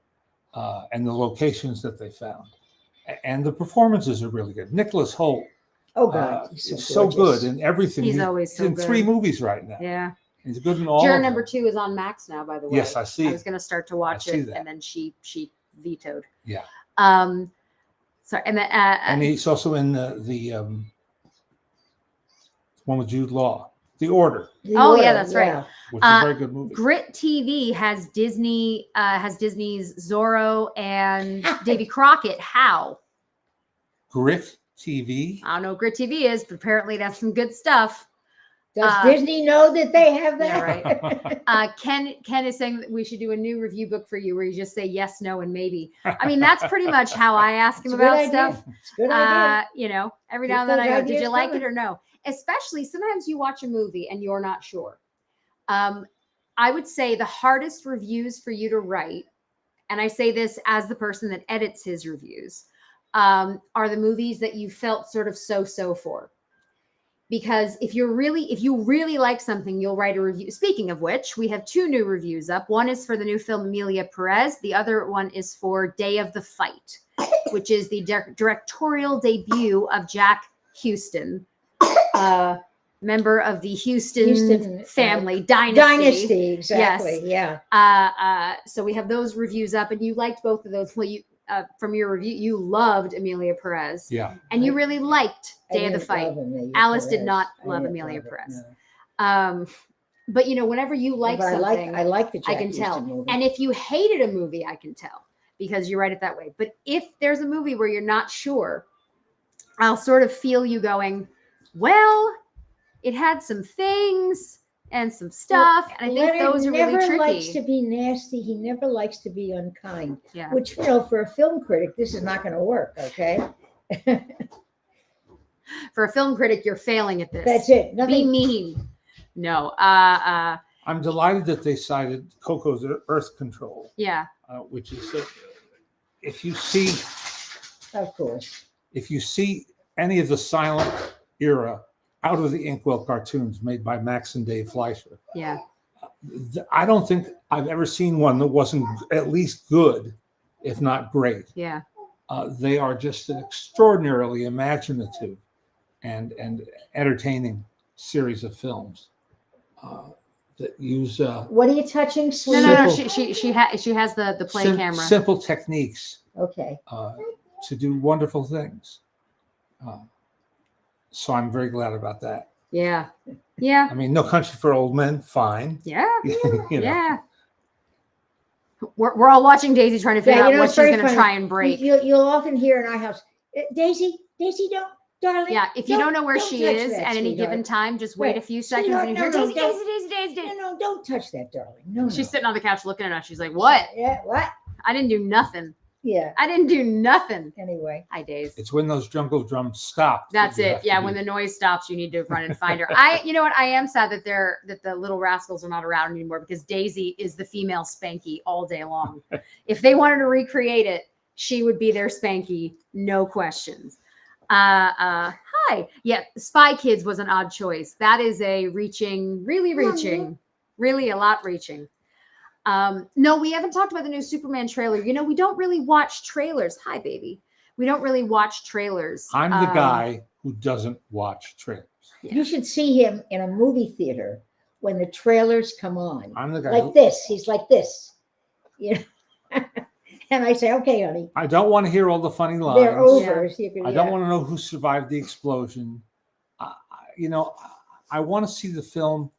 and the locations that they found, and the performances are really good. Nicholas Hoult Oh God, is he's so gorgeous. good in everything. He's always so in good. 3 movies right now. Yeah. He's good in all. Juror of number them. 2 is on Max now, by the way. Yes, I see. I was going to start to watch I see it, that. and then she vetoed. Yeah. Sorry, and then And he's also in the one with Jude Law, The Order, The Oh, yeah, Order, that's right. which is a very good movie. Grit TV has Disney's Zorro and Davy Crockett. How? Grit TV. I don't know what Grit TV is, but apparently that's some good stuff. Does Disney know that they have Yeah, that? right. Ken is saying that we should do a new review book for you where you just say yes, no, and maybe. I mean, that's pretty much how I ask him It's a good about idea. stuff. It's a good idea. Every Keep now and then I those go, did you ideas like coming. it or no? Especially sometimes you watch a movie and you're not sure. I would say the hardest reviews for you to write, and I say this as the person that edits his reviews, are the movies that you felt sort of so-so for. Because if you really like something, you'll write a review. Speaking of which, we have 2 new reviews up. One is for the new film Amelia Perez. The other one is for Day of the Fight, which is the directorial debut of Jack Houston, member of the Houston family dynasty. Dynasty, exactly. Yeah. So we have those reviews up, and you liked both of those. Well, from your review, you loved Amelia Perez. Yeah. And you really liked I Day of the didn't Fight. love Amelia Alice did Perez. not I love didn't Amelia love it, Perez. no. But whenever you like But something, I like the I Jack can tell. Houston movie. And if you hated a movie, I can tell because you write it that way. But if there's a movie where you're not sure, I'll sort of feel you going, well, it had some things and some stuff. And I think Leonard those are really never tricky. likes to be nasty. He never likes to be unkind. Yeah. Which, for a film critic, this is not going to work. Okay. For a film critic, you're failing at this. That's it. Be Nothing. mean. No. I'm delighted that they cited Coco's Earth Control, Yeah. which is if you see Of course. any of the silent era out of the Inkwell cartoons made by Max and Dave Fleischer, Yeah. I don't think I've ever seen one that wasn't at least good, if not great. Yeah. They are just an extraordinarily imaginative and entertaining series of films that use What are you touching, No, sweetie? no. Simple- She has the play camera. simple techniques Okay. to do wonderful things. So I'm very glad about that. Yeah. Yeah. I mean, No Country for Old Men, fine. Yeah. You know. Yeah. We're all watching Daisy trying to figure out what it's she's very going to funny. try and break. You'll often hear in our house, Daisy, don't, darling. Yeah, if you don't know where she touch is that, at any given sweetheart. time, just wait Right. a few seconds Sweetheart, and you hear no, Daisy, don't- Daisy. No, don't touch that, darling. No, She's no. sitting on the couch looking at us. She's like, "What? Yeah, what? I didn't do nothing. Yeah. I didn't do nothing." Anyway. Hi, Daisy. It's when those jungle drums stop. That's that you it. have to Yeah, be- when the noise stops, you need to run and find her. You know what? I am sad that the little rascals are not around anymore because Daisy is the female Spanky all day long. If they wanted to recreate it, she would be their Spanky, no questions. Hi. Yeah, Spy Kids was an odd choice. That is a really a lot reaching. No, we haven't talked about the new Superman trailer. We don't really watch trailers. Hi, baby. We don't really watch trailers. I'm the guy who doesn't watch trailers. Yeah. You should see him in a movie theater when the trailers come on. I'm the guy Like who, this. He's like this. And I say, okay, honey, I don't want to hear all the funny lines. they're over. So you can, I don't want to know who survived the explosion. I want to see the film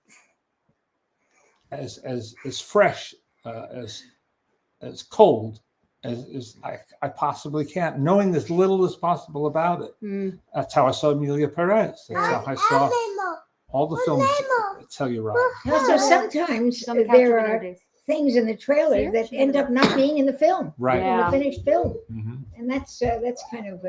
as fresh, as cold as I possibly can, knowing as little as possible about it. Mm. That's how I saw Amelia Perez. That's how I saw all the films that tell you right. So sometimes She's on the couch there over there, are Daisy. things in the trailer that end up not being in the film, Right. in Yeah. the finished film, Mhm. and that's kind of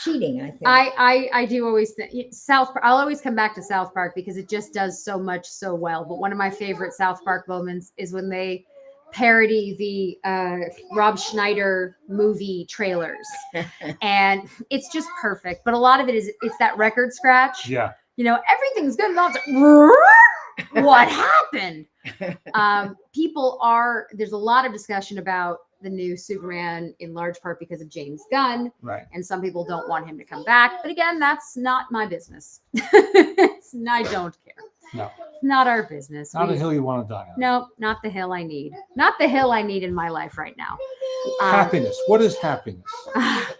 cheating, I think. I do always think South Park. I'll always come back to South Park because it just does so much so well. But one of my favorite South Park moments is when they parody the Rob Schneider movie trailers, and it's just perfect. But a lot of it is it's that record scratch. Yeah. You know, everything's good, and all like, what happened? There's a lot of discussion about the new Superman in large part because of James Gunn. Right. And some people don't want him to come back. But again, that's not my business. I don't care. No. Not our business. Not a hill you want to die on. No, not the hill I need. Not the hill I need in my life right now. Happiness. What is happiness?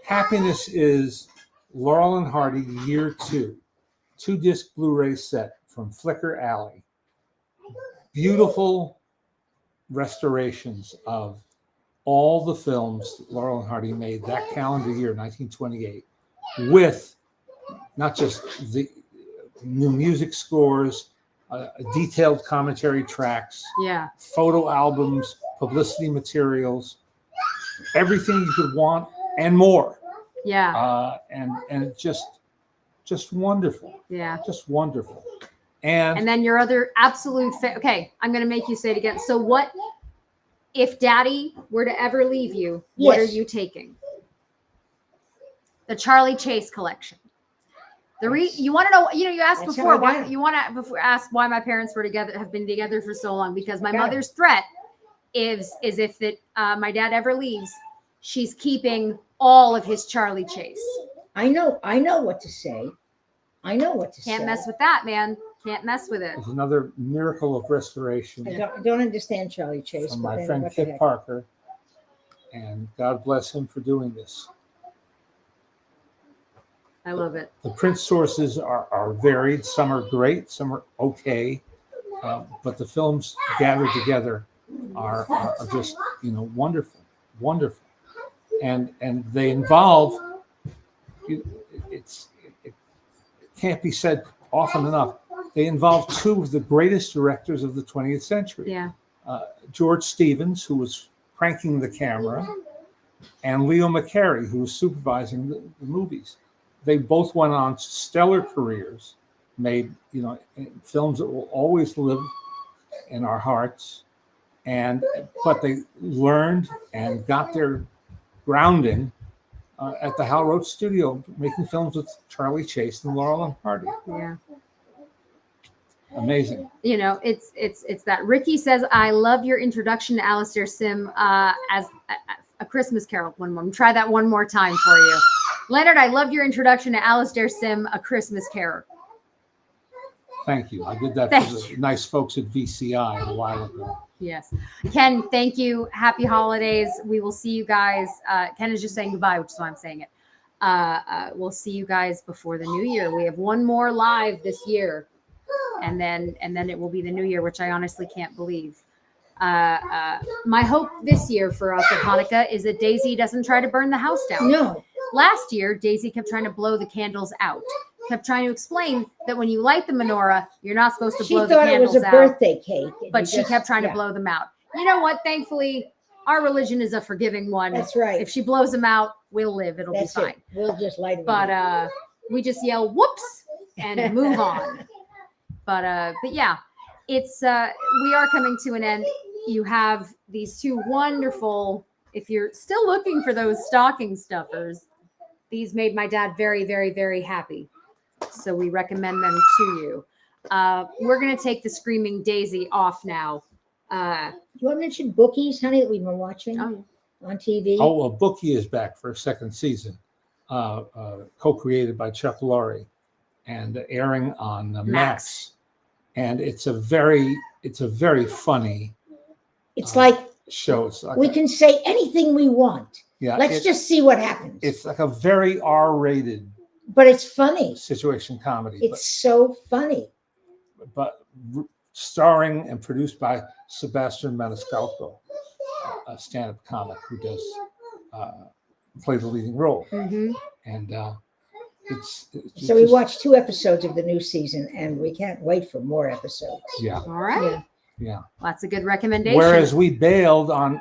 Happiness is Laurel and Hardy Year 2, 2-disc Blu-ray set from Flicker Alley. Beautiful restorations of all the films that Laurel and Hardy made that calendar year, 1928, with not just the new music scores, detailed commentary tracks, Yeah. photo albums, publicity materials, everything you could want and more. Yeah. And it just wonderful, Yeah. just wonderful. And And then your other absolute okay, I'm going to make you say it again. So what if Daddy were to ever leave you, what are Yes. you taking? The Charlie Chase collection. You want to know, you asked That's before how I why got it. you want to ask why my parents have been together for so long, because my Got it. mother's threat is if that my dad ever leaves, she's keeping all of his Charlie Chase. I know what to say. I know what to say. Can't mess with that, man. Can't mess with it. there's another miracle of restoration I don't understand Charlie Chase. from but my then friend what the Kip heck. Parker, and God bless him for doing this. I love it. The print sources are varied. Some are great, some are okay, but the films gathered together are just wonderful, wonderful, and they involve. It can't be said often enough. They involve two of the greatest directors of the 20th century. Yeah. George Stevens, who was cranking the camera, and Leo McCarey, who was supervising the movies. They both went on stellar careers, made films that will always live in our hearts, but they learned and got their grounding at the Hal Roach Studio, making films with Charlie Chase and Laurel and Hardy. Yeah. Amazing. It's that Ricky says, I love your introduction to Alastair Sim as a Christmas Carol. Try that one more time for you. Leonard, I love your introduction to Alastair Sim, A Christmas Carol. Thank you. I did that Thank for the nice folks at VCI a while ago. Yes. Ken, thank you. Happy holidays. We will see you guys. Ken is just saying goodbye, which is why I'm saying it. We'll see you guys before the new year. We have one more live this year, and then it will be the new year, which I honestly can't believe. My hope this year for us at Hanukkah is that Daisy doesn't try to burn the house down. No. Last year, Daisy kept trying to blow the candles out. Kept trying to explain that when you light the menorah, you're not supposed to She blow the thought it candles was a out. birthday cake. and But you she just- kept trying to yeah, blow them out. You know what? Thankfully, our religion is a forgiving one. That's right. If she blows them out, we'll live. It'll That's be fine. it. We'll just light them. But we just yell whoops and move on. But yeah, it's we are coming to an end. You have these two wonderful, if you're still looking for those stocking stuffers, these made my dad very, very, very happy. So we recommend them to you. We're going to take the Screaming Daisy off now. You want to mention Bookies, honey, that we've been watching Oh, on TV? Oh, well, Bookie is back for a second season, co-created by Chuck Lorre and airing on Max. And it's a very funny It's like show. It's like we can say anything we want. Let's just see what happens. It's like a very R-rated But it's funny. situation comedy. It's so funny. but starring and produced by Sebastian Maniscalco, a stand-up comic who does play the leading role. mhm. And it's So we just- watched 2 episodes of the new season, and we can't wait for more episodes. Yeah. All right. Yeah. Yeah. That's a good recommendation. Whereas we bailed on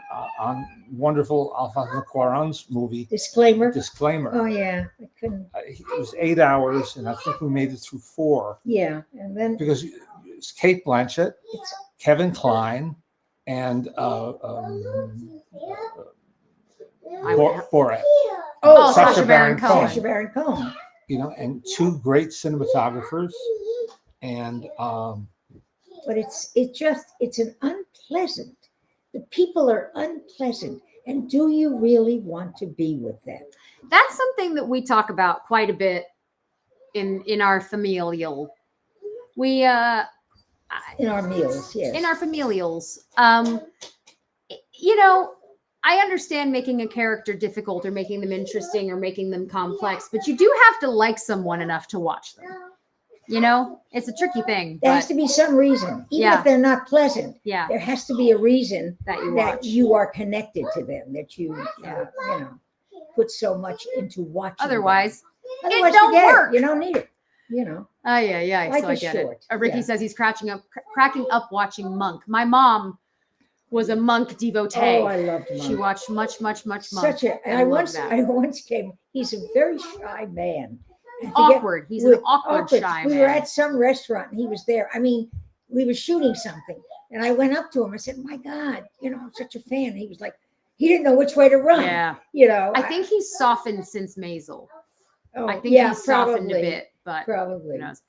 wonderful Alfonso Cuarón's movie Disclaimer. Disclaimer. Oh yeah, I couldn't. It was 8 hours, and I think we made it through 4 Yeah, and then because it's Kate Blanchett, it's Kevin Kline, and Borat. Oh, Sacha Sacha Baron Baron Cohen. Sacha Baron Cohen. You know, and 2 great cinematographers, and But it's an unpleasant. The people are unpleasant, and do you really want to be with them? That's something that we talk about quite a bit in our familial. We In our meals, yes. in our familials. You know, I understand making a character difficult or making them interesting or making them complex, but you do have to like someone enough to watch them. You know, it's a tricky thing. There has But to be some reason, even Yeah. if they're not pleasant. yeah, There has to be a reason that you that watch. you are connected to them, that you, Yeah. put so much into watching. them. Otherwise, Otherwise, don't forget work. it. You don't need it. You know, yeah. Life So I is get short. it. Ricky Yeah. says he's cracking up watching Monk. My mom was a Monk devotee. oh, I loved She Monk. watched much Monk. Such a. And I I love once, that. I once came. He's a very shy man. I forget- Awkward. He's an awkward shy We man. were at some restaurant and he was there. I mean, we were shooting something, and I went up to him. I said, "My God, I'm such a fan." He was like, he didn't know which way to run. Yeah. I I think he's softened since Maisel. Oh, I think yeah, he's softened probably, a bit, but who Probably. knows?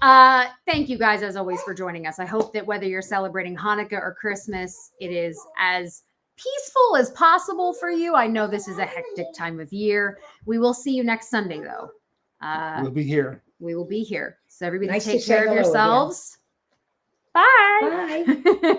Anyway, thank you guys as always for joining us. I hope that whether you're celebrating Hanukkah or Christmas, it is as peaceful as possible for you. I know this is a hectic time of year. We will see you next Sunday, though. we'll be here. We will be here. So everybody Nice to take say care of hello again. yourselves. Bye. Bye.